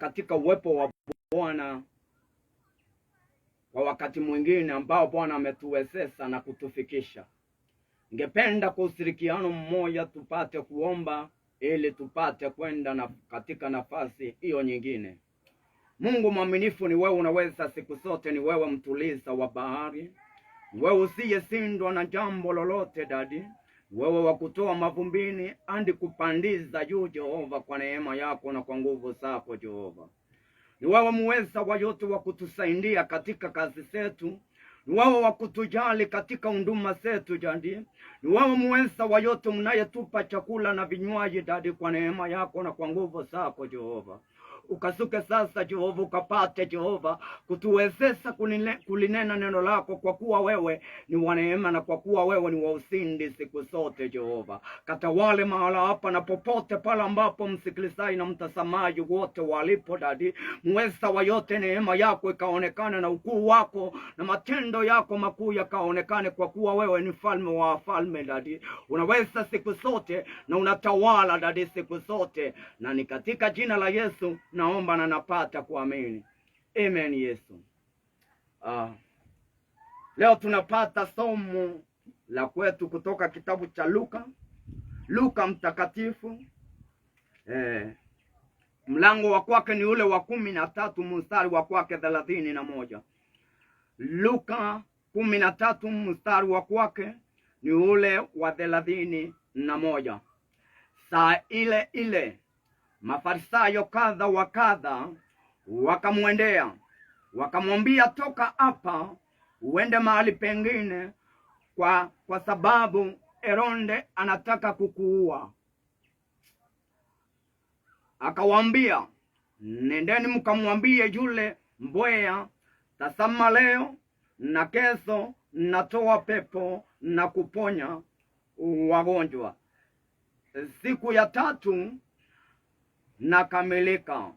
katika uwepo wa Bwana kwa wakati mwingine ambao Bwana ametuwezesha na kutufikisha. Ningependa kwa ushirikiano mmoja tupate kuomba ili tupate kwenda katika nafasi hiyo nyingine. Mungu mwaminifu, ni wewe unaweza siku zote, ni wewe mtuliza wa bahari, wewe usiyeshindwa na jambo lolote dadi, wewe wa kutoa mavumbini hadi kupandiza juu Jehova, kwa neema yako na kwa nguvu zako Jehova. Ni wewe muweza wa yote wa kutusaidia katika kazi zetu, ni wewe wa kutujali katika huduma zetu dadi, ni wewe muweza wa yote mnayetupa chakula na vinywaji dadi, kwa neema yako na kwa nguvu zako Jehova. Ukasuke sasa Jehova, ukapate Jehova kutuwezesha kulinena neno lako, kwa kuwa wewe ni wa neema na kwa kuwa wewe ni wa ushindi siku zote Jehova. Katawale mahala hapa na popote pale ambapo msikilizaji na mtazamaji wote walipo dadi, muweza wa yote, neema yako ikaonekane na ukuu wako na matendo yako makuu yakaonekane, kwa kuwa wewe ni mfalme wa wafalme dadi, unaweza siku zote na unatawala dadi siku zote, na ni katika jina la Yesu naomba na napata kuamini. Amen Yesu. Leo tunapata somo la kwetu kutoka kitabu cha Luka mtakatifu. Mlango wa kwake ni ule wa 13 mstari wa kwake 31. Luka 13 mstari wa kwake ni ule wa 31. Saa ile ile Mafarisayo kadha wa kadha wakamwendea, wakamwambia, toka hapa uende mahali pengine, kwa sababu Herode anataka kukuua. Akawaambia, nendeni mkamwambie yule mbweha, tazama leo na kesho natoa pepo na kuponya wagonjwa, siku ya 3 nakamilika.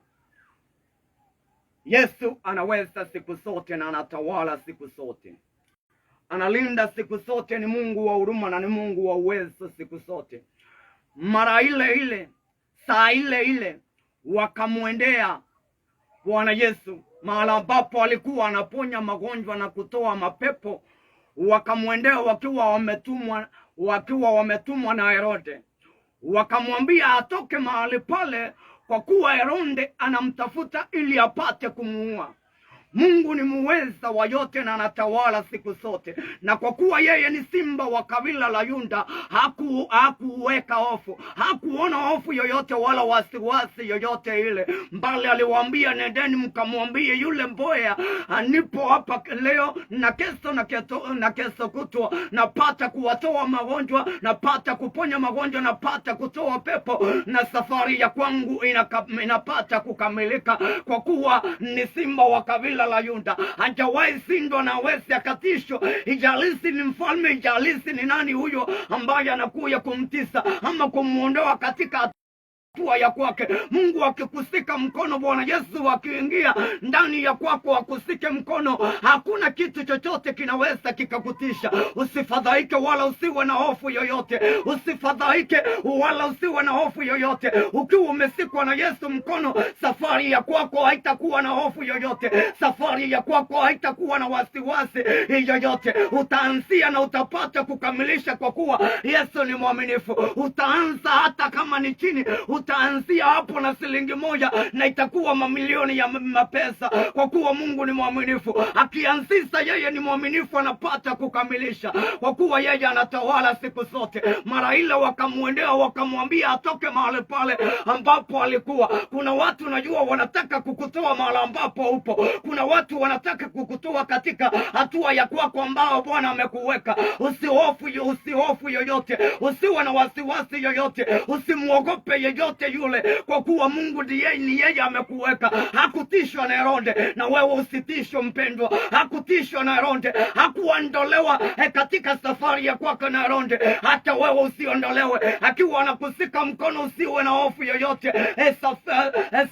Yesu anaweza siku zote na anatawala siku zote, analinda siku zote, ni Mungu wa huruma na ni Mungu wa uwezo siku zote. Mara ile ile, saa ile ile wakamwendea Bwana Yesu mahali ambapo alikuwa anaponya magonjwa na kutoa mapepo. Wakamwendea wakiwa wametumwa na Herode, wakamwambia atoke mahali pale, kwa kuwa Herode anamtafuta ili apate kumuua. Mungu ni muweza wa yote na anatawala siku zote, na kwa kuwa yeye ni simba wa kabila la Yuda, hakuweka hofu, hakuona hofu yoyote wala wasiwasi yoyote ile, mbali aliwaambia, nendeni mkamwambie yule mbweha, nipo hapa leo na kesho kutwa, napata kuwatoa magonjwa, napata kuponya magonjwa, napata kutoa pepo, na safari ya kwangu inapata kukamilika, kwa kuwa ni simba wa kabila la Yuda. Hajawahi shindwa na hawezi akatishwa, ijalisi ni mfalme, ijalisi ni nani huyo ambaye anakuja kumtisa ama kumuondoa katika hatua ya kwake. Mungu akikusika mkono, Bwana Yesu akiingia ndani ya kwako akusike mkono, hakuna kitu chochote kinaweza kikakutisha. Usifadhaike wala usiwe na hofu yoyote, usifadhaike wala usiwe na hofu yoyote. Ukiwa umesikwa na Yesu mkono, safari ya kwako haitakuwa na hofu yoyote, safari ya kwako haitakuwa na wasiwasi yoyote. Utaanzia na utapata kukamilisha, kwa kuwa Yesu ni mwaminifu. Utaanza hata kama ni chini, utaanzia hapo na shilingi 1 na itakuwa mamilioni ya mapesa, kwa kuwa Mungu ni mwaminifu. Akianzisha yeye ni mwaminifu, anapata kukamilisha, kwa kuwa yeye anatawala siku zote. Mara ile wakamwendea wakamwambia atoke mahali pale ambapo alikuwa. Kuna watu najua wanataka kukutoa mahali ambapo upo, kuna watu wanataka kukutoa katika hatua ya kwako ambao Bwana amekuweka. Usihofu yoyote, usiwe na wasiwasi yoyote, usimuogope yoyote yule, kwa kuwa Mungu ni yeye amekuweka. Hakutishwa na Herode, na wewe usitishwe mpendwa. Hakutishwa na Herode, hakuondolewa katika safari ya kwako na Herode, hata wewe usiondolewe. Akiwa anakusika mkono, usiwe na hofu yoyote.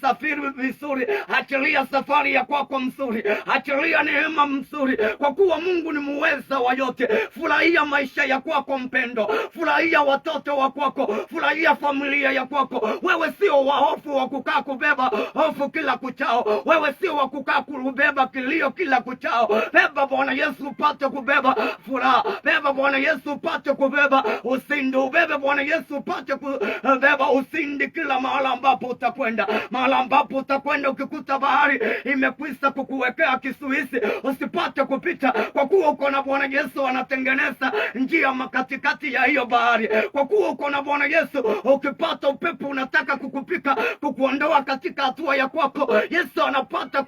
Safiri vizuri, achilia safari ya kwako mzuri, achilia neema mzuri, kwa kuwa Mungu ni muweza wa yote. Furahia maisha ya kwako mpendo, furahia watoto wa kwako, furahia familia ya kwako, Wewe sio wa hofu wa kukaa kubeba hofu kila kuchao. Wewe sio wa kukaa kubeba kilio kila kuchao. Beba Bwana Yesu upate kubeba furaha. Beba Bwana Yesu upate kubeba ushindi. Ubebe Bwana Yesu upate kubeba ushindi kila mahala ambapo utakwenda. Mahala ambapo utakwenda ukikuta bahari imekwisha kukuwekea kisuisi usipate kupita, kwa kuwa uko na Bwana Yesu anatengeneza njia katikati ya hiyo bahari. Kwa kuwa uko na Bwana Yesu, ukipata upepo unataka kukupika kukuondoa katika hatua ya kwako, Yesu anapata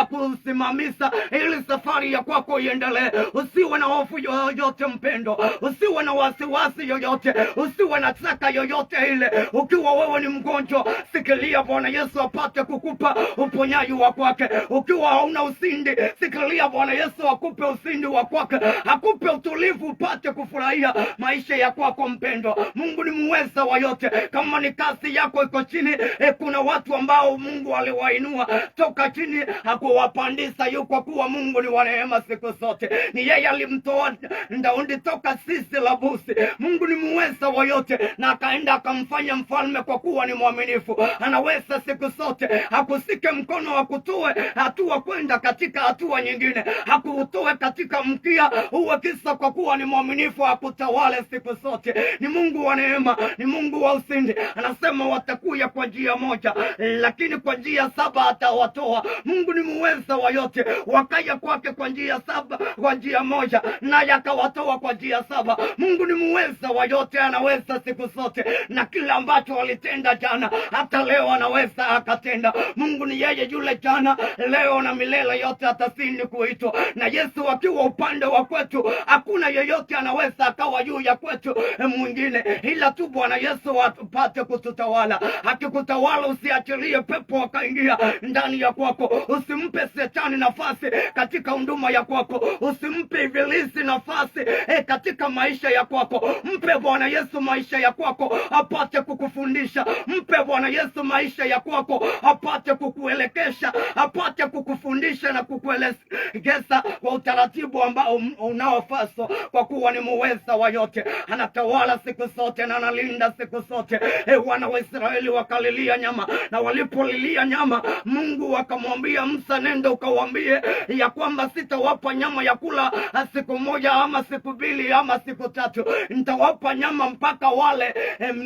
kusimamisha ili safari ya kwako iendelee. Usiwe na hofu yoyote mpendo, usiwe na wasiwasi yoyote, usiwe na shaka yoyote ile. Ukiwa wewe ni mgonjwa, sikilia Bwana Yesu apate kukupa uponyaji wa kwake. Ukiwa hauna ushindi, sikilia Bwana Yesu akupe ushindi wa kwake, akupe utulivu upate kufurahia maisha ya kwako mpendo. Mungu ni muweza wa yote. Kama ni kazi yako iko chini, kuna watu ambao Mungu aliwainua toka chini hakuwapandisha yu, kwa kuwa Mungu ni wa neema siku zote. Ni yeye alimtoa Daudi toka sisi la busi. Mungu ni muweza wa yote, na akaenda akamfanya mfalme kwa kuwa ni mwaminifu. Anaweza siku zote hakusike mkono akutoe hatua kwenda katika hatua nyingine, hakutoe katika mkia uwe kisa, kwa kuwa ni mwaminifu hakutawale siku zote. Ni Mungu wa neema, ni Mungu wa ushindi. Anasema watakuja kwa njia moja, lakini kwa njia saba atawatoa. Mungu ni muweza wa yote. Wakaja kwake kwa njia saba, kwa njia moja, naye akawatoa kwa njia saba. Mungu ni muweza wa yote, anaweza siku zote, na kila ambacho walitenda jana hata leo anaweza akatenda. Mungu ni yeye yule jana, leo na milele yote atasindi kuitwa. Na Yesu akiwa upande wa kwetu, hakuna yeyote anaweza akawa juu ya kwetu mwingine ila tu Bwana Yesu apate kututawala. Akikutawala usiachilie pepo akaingia ndani ya kwako. Usimpe Shetani nafasi katika huduma ya kwako. Usimpe ibilisi nafasi katika maisha ya kwako. Mpe Bwana Yesu maisha ya kwako apate kukufundisha. Mpe Bwana Yesu maisha ya kwako apate kukuelekesha, apate kukufundisha na kukuelekeza kwa utaratibu ambao unaofaswa, kwa kuwa ni muweza wa yote. Anatawala siku zote na analinda siku zote. Wana wa Israeli wakalilia nyama, na walipolilia nyama, Mungu akamwambia Musa, nenda ukawaambie ya kwamba sitawapa nyama ya kula siku moja ama siku mbili ama siku tatu, nitawapa nyama mpaka wale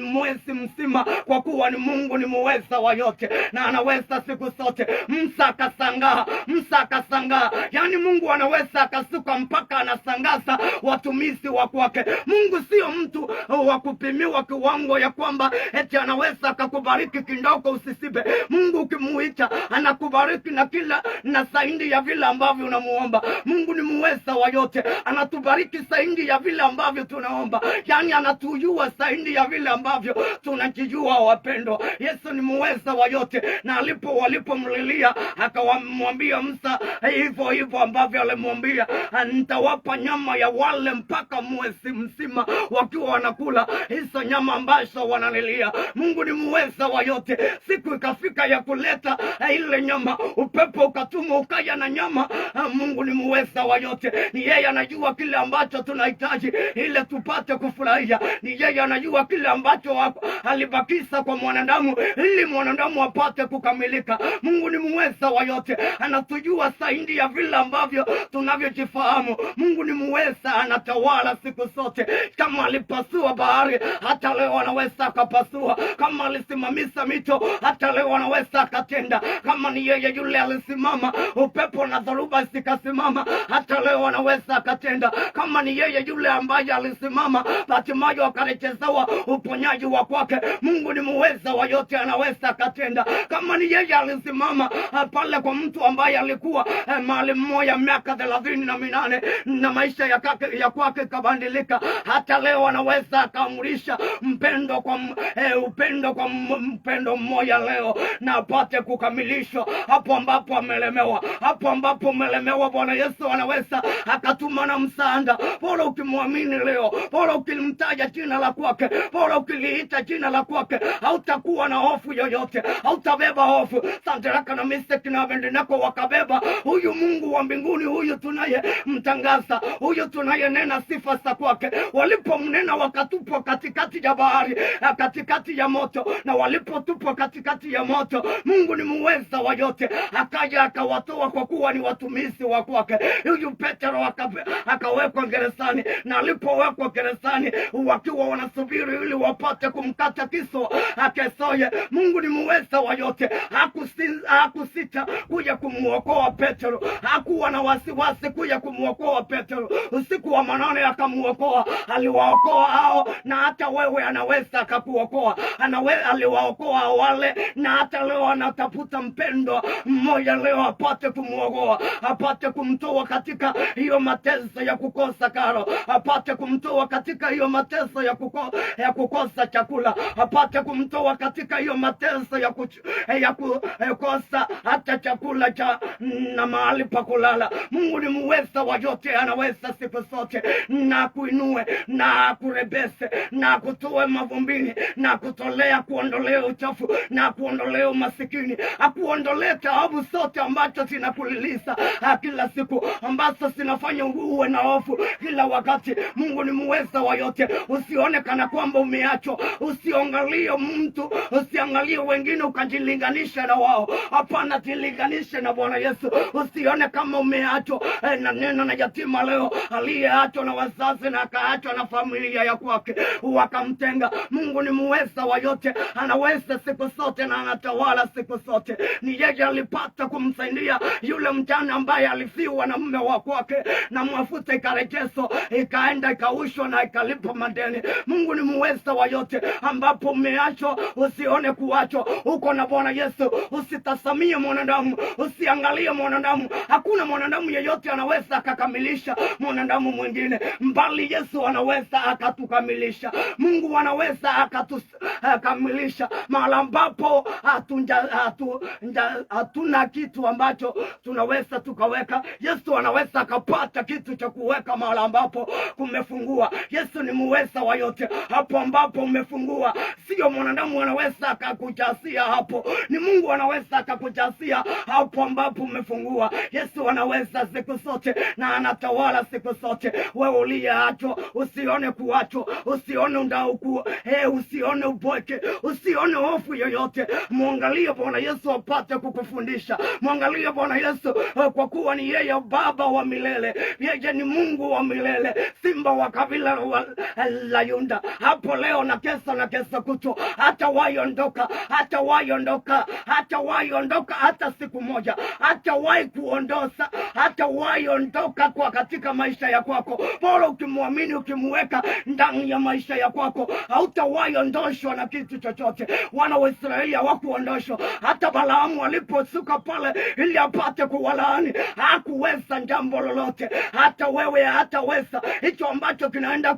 mwezi mzima, kwa kuwa ni Mungu ni muweza wa yote na anaweza siku zote. Musa akasangaa, yani Mungu anaweza akasuka mpaka anasangaza watumishi wa kwake. Mungu sio mtu wa kupimiwa kiwango ya kwamba eti anaweza akakubariki kidogo usisibe. Mungu ukimuita anakubariki na kila na zaidi ya vile ambavyo unamuomba. Mungu ni muweza wa yote, anatubariki zaidi ya vile ambavyo tunaomba, yani anatujua zaidi ya vile ambavyo tunajijua wapendwa. Yesu ni muweza wa yote, na walipomlilia akamwambia Musa hivyo hivyo ambavyo alimwambia, nitawapa nyama ya wale mpaka mwezi mzima wakiwa wanakula hizo nyama ambazo wanalilia. Mungu ni muweza wa yote. Siku ikafika ya kuleta ile nyama, upepo ukatuma ukaya na nyama. Mungu ni muweza wa yote. Ni yeye anajua kile ambacho tunahitaji ile tupate kufurahia. Ni yeye anajua kile ambacho alibakisha kwa mwanadamu ili mwanadamu apate kukamilika. Mungu ni muweza wa yote, anatujua zaidi ya vile ambavyo tunavyojifahamu. Mungu ni muweza, anatawala siku zote. Kama alipasua bahari, hata leo anaweza akapasua. Kama alisimamisha mito, hata leo anaweza akatenda. Kama ni yeye yule alisimama upepo na dhoruba zikasimama, hata leo anaweza akatenda. Kama ni yeye yule ambaye alisimama hatimaye akarejeshewa uponyaji wa kwake, Mungu ni muweza wa yote, anaweza akatenda. Kama ni yeye alisimama pale kwa mtu ambaye alikuwa mahali mmoja miaka 38 na maisha ya kwake kabadilika, hata leo anaweza akaamrisha upendo mmoja leo na apate kukamilishwa hapo ambapo amelemewa. Hapo ambapo umelemewa, Bwana Yesu anaweza akatuma na msaada. Bora ukimwamini leo, bora ukimtaja jina la kwake, bora ukiliita jina la kwake, hautakuwa na hofu yoyote, hautabeba hofu. Sandraka na Meseki na Abednego wakabeba huyu Mungu wa mbinguni, huyu tunaye mtangaza, huyu tunaye nena sifa za kwake. Walipomnena wakatupwa katikati ya bahari, katikati ya moto, na walipotupwa katikati ya moto, Mungu ni muweza wa yote, akaja akawatoa kwa kuwa ni watumishi wa kwake. Huyu Petro akawekwa gerezani, na alipowekwa gerezani wakiwa wanasubiri ili wapate kumkata kiso akesoye, Mungu ni muweza wa yote, hakusita kuja kumuokoa Petro, hakuwa na wasiwasi kuja kumuokoa Petro. Usiku wa manane akamuokoa, aliwaokoa hao, na hata wewe anaweza akakuokoa. Aliwaokoa wale, na hata leo anatafuta mpendwa mmoja leo apate kumuokoa, apate kumtoa katika hiyo mateso ya kukosa karo, apate kumtoa katika hiyo mateso ya kukosa chakula, apate kumtoa katika hiyo mateso ya kukosa hata chakula na mahali pa kulala. Mungu ni muweza wa yote, anaweza siku zote na kuinue na kurebese na kutoe mavumbini na kutolea, kuondolea uchafu na kuondolea umasikini, akuondolea taabu zote ambazo zinakulilisa kila siku, ambazo zinafanya uwe na hofu kila wakati. Mungu ni muweza wa yote. Usione kana kwamba umeachwa, usiangalie mtu, usiangalie wengine ukajilinganisha na wao. Hapana, jilinganishe na Bwana Yesu. Usione kama umeachwa na neno na yatima leo aliyeachwa na wazazi na akaachwa na familia ya kwake wakamtenga. Mungu ni muweza wa yote, anaweza siku zote na anatawala siku zote. Ni yeye alipata kumsaidia yule mjane ambaye alifiwa na mume wa kwake, na mafuta ikarejeswa, ikaenda ikaushwa na ikalipa madeni. Mungu ni muweza wa yote. Ambapo umeachwa, usione kuachwa, uko na Bwana Yesu. Usitasamie mwanadamu, usiangalie mwanadamu. Hakuna mwanadamu yeyote anaweza akakamilisha mwanadamu mwingine, mbali Yesu anaweza akatukamilisha. Mungu anaweza akatukamilisha mahali ambapo hatuna kitu ambacho tunaweza tukaweka. Yesu anaweza akapata kitu cha kuweka mahali ambapo kumefungua. Yesu ni muweza wa yote. Hapo ambapo umefungua, sio mwanadamu anaweza akakujasia hapo, ni Mungu anaweza akakujasia hapo ambapo umefungua. Yesu anaweza siku zote na anatawala siku zote. Wewe uliyeachwa, usione kuachwa, usione undauku, usione uboke, usione hofu yoyote. Muangalie Bwana Yesu apate kukufundisha. Muangalie Bwana Yesu, kwa kuwa ni yeye Baba wa milele, yeye ni Mungu wa milele, simba wa kabila la Yuda. Hapo leo na kesho kutwa, hata waiondoka, hata waiondoka, hata waiondoka hata siku moja, hata wai kuondosa, hata waiondoka kwa katika maisha ya kwako. Bora ukimwamini, ukimweka ndani ya maisha ya kwako, hautawaiondoshwa na kitu chochote. Wana wa Israeli hawakuondoshwa. Hata Balaamu aliposuka pale ili apate kuwalaani, hakuweza jambo lolote. Hata wewe hataweza. Hicho ambacho kinaenda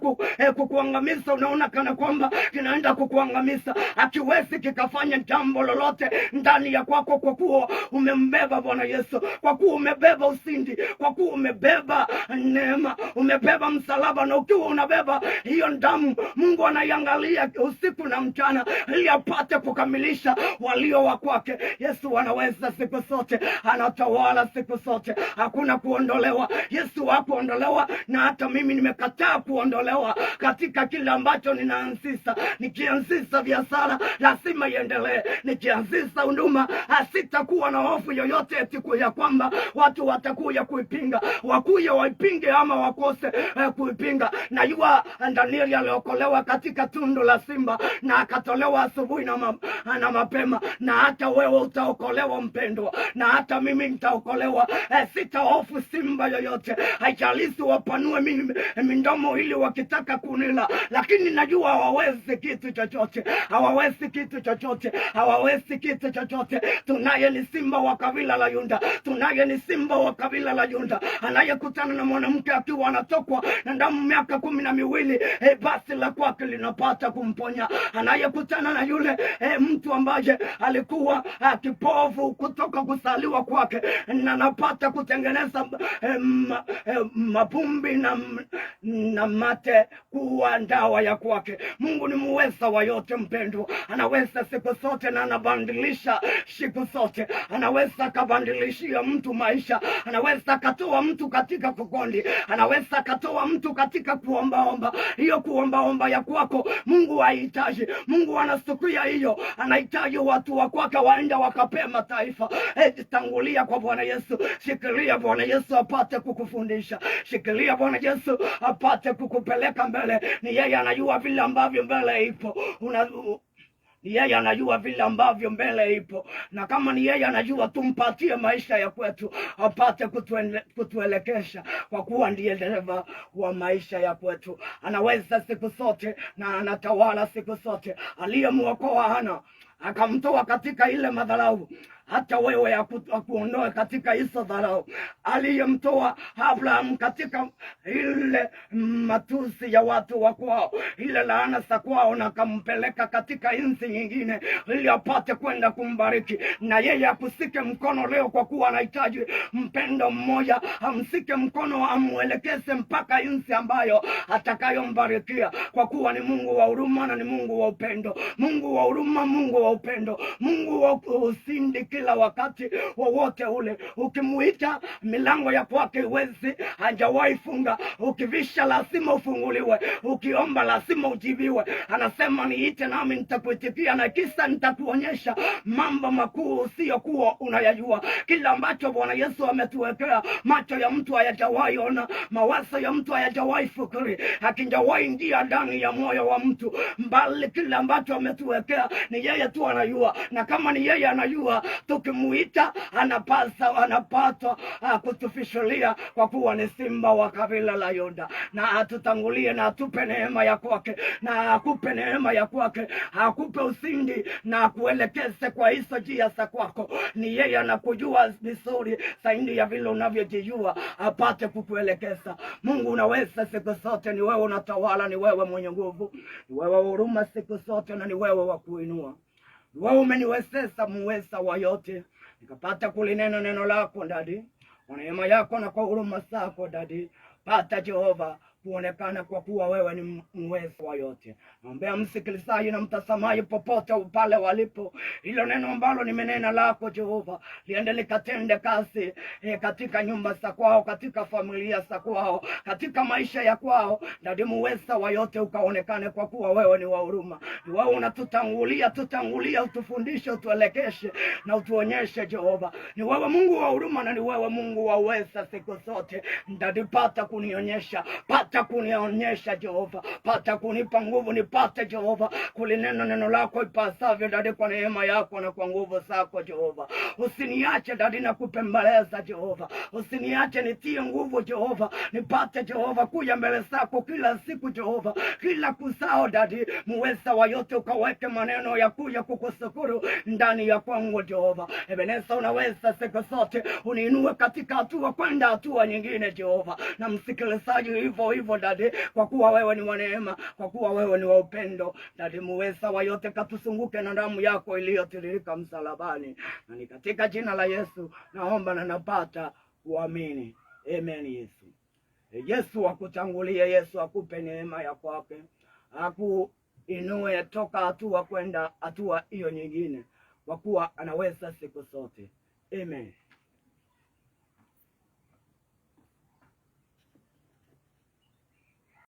kukuangamiza, unaona kana kwamba kinaenda kukuangamiza, akiwezi kikafanya jambo lolote ndani ya kwako, kwa kuwa umembeba Bwana Yesu, kwa kuwa umebeba usindi, kwa kuwa umebeba neema, umebeba msalaba. Na ukiwa unabeba hiyo damu, Mungu anaiangalia usiku na mchana ili apate kukamilisha walio wa kwake. Yesu anaweza siku zote, anatawala siku zote, hakuna kuondolewa. Yesu hakuondolewa, na hata mimi nimekataa kuondolewa katika kile ambacho ninaanzisha. Nikianzisha biashara lazima iendelee, nikianzisha huduma sitakuwa na hofu yoyote eti ya kwamba watu watakuja kuipinga. Wakuja waipinge ama wakose kuipinga. Na yua Danieli aliokolewa katika tundu la simba na akatolewa asubuhi na mapema, na hata wewe utaokolewa mpendwa, na hata mimi nitaokolewa. Sitahofu simba yoyote, haijalishi wapanue midomo ili wakitaka kunila, lakini najua hawawezi kitu chochote, hawawezi kitu chochote, hawawezi kitu chochote. Tunaye ni simba wa kabila la Yuda, tunaye ni simba wa kabila la Yuda, anayekutana na mwanamke akiwa anatokwa na damu miaka 12, basi la kwake linapata kumponya. Anayekutana na yule mtu ambaye alikuwa kipofu kutoka kuzaliwa kwake, na anapata kutengeneza mavumbi na mate kuwa dawa ya kwake. Mungu ni muweza wa yote mpendwa, anaweza siku zote na anabadilisha siku zote. Anaweza akabadilishia mtu maisha, anaweza akatoa mtu katika kukondi, anaweza akatoa mtu katika kuombaomba. Hiyo kuombaomba ya kwako Mungu hahitaji. Mungu anasikia hiyo, anahitaji watu wa kwake waende wakapee mataifa. Tangulia kwa Bwana Yesu, shikilia Bwana Yesu apate kukufundisha, shikilia Bwana Yesu apate kukupeleka mbele. Ni yeye anajua vile ambavyo mbele ipo. Ni yeye anajua vile ambavyo mbele ipo, na kama ni yeye anajua, tumpatie maisha ya kwetu apate kutuelekesha, kwa kuwa ndiye dereva wa maisha ya kwetu. Anaweza siku zote na anatawala siku zote. Aliyemuokoa Hana akamtoa katika ile madharau, hata wewe akuondoe katika hizo dharau. Aliyemtoa Abraham katika ile matusi ya watu wa kwao, ile laana za kwao, na akampeleka katika nchi nyingine ili apate kwenda kumbariki. Na yeye akusike mkono leo, kwa kuwa anahitaji mpendo mmoja, amsike mkono, amuelekeze mpaka nchi ambayo atakayombarikia, kwa kuwa ni Mungu wa huruma na ni Mungu wa upendo. Mungu wa huruma, Mungu wa upendo, Mungu wa usindi kila wakati wowote ule. Ukimuita milango ya kwake iwezi, hajawahi funga. Ukivisha lazima ufunguliwe, ukiomba lazima ujibiwe. Anasema niite nami nitakuitikia, na kisa nitakuonyesha mambo makuu usiyokuwa unayajua. Kila ambacho Bwana Yesu ametuwekea, macho ya mtu hayajawahi ona, mawazo ya mtu hayajawahi fikiri, hakijawahi ingia ndani ya moyo wa mtu, mbali kila ambacho ametuwekea ni yeye tu anajua. Na kama ni yeye anajua, tukimuita anapata kutufishulia, kwa kuwa ni simba wa kabila la Yuda. Na atutangulie na atupe neema ya kwake, na akupe neema ya kwake, akupe usindi na akuelekeze kwa hizo njia za kwako. Ni yeye anakujua vizuri zaidi ya vile unavyojijua, apate kukuelekeza. Mungu unaweza siku zote, ni wewe unatawala, ni wewe mwenye nguvu, ni wewe huruma siku zote, na ni wewe wa kuinua. Wewe umeniwezesha muweza wa yote, nikapata kulinena neno lako Dadi, kwa neema yako na kwa huruma zako Dadi. Pata Jehova kuonekana, kwa kuwa wewe ni muweza wa yote. Naombea msikilizaji na mtazamaji popote pale walipo, hilo neno ambalo nimenena lako Jehova liende likatende kazi katika nyumba za kwao, katika familia za kwao, katika maisha ya kwao. Dadi, muweza wa yote ukaonekane, kwa kuwa wewe ni wa huruma. Ni wewe unatutangulia, utufundishe, utuelekeshe na utuonyeshe Jehova. Ni wewe Mungu wa huruma, na ni wewe Mungu wa uweza siku zote. Dadi, pata kunionyesha, pata kunionyesha Jehova, pata kunipa nguvu nipate Jehova kulinena neno lako ipasavyo Dadi, kwa neema yako na kwa nguvu zako Jehova. Usiniache Dadi na kupembeleza Jehova, usiniache nitie nguvu Jehova, nipate Jehova kuja mbele zako kila siku Jehova, kila kusao Dadi. Muweza wa yote ukaweke maneno ya kuja kukushukuru ndani ya kwangu Jehova. Ebeneza, unaweza siku zote, uniinue katika hatua kwenda hatua nyingine Jehova, na msikilizaji hivyo hivyo Dadi, kwa kuwa wewe ni wa neema, kwa kuwa wewe ni wa upendo Dadi. Muweza wa yote katusunguke na damu yako iliyotiririka msalabani, na ni katika jina la Yesu naomba na napata kuamini, amen. Yesu, Yesu akutangulie, Yesu akupe neema ya kwake, akuinue toka hatua kwenda hatua hiyo nyingine, kwa kuwa anaweza siku zote, amen.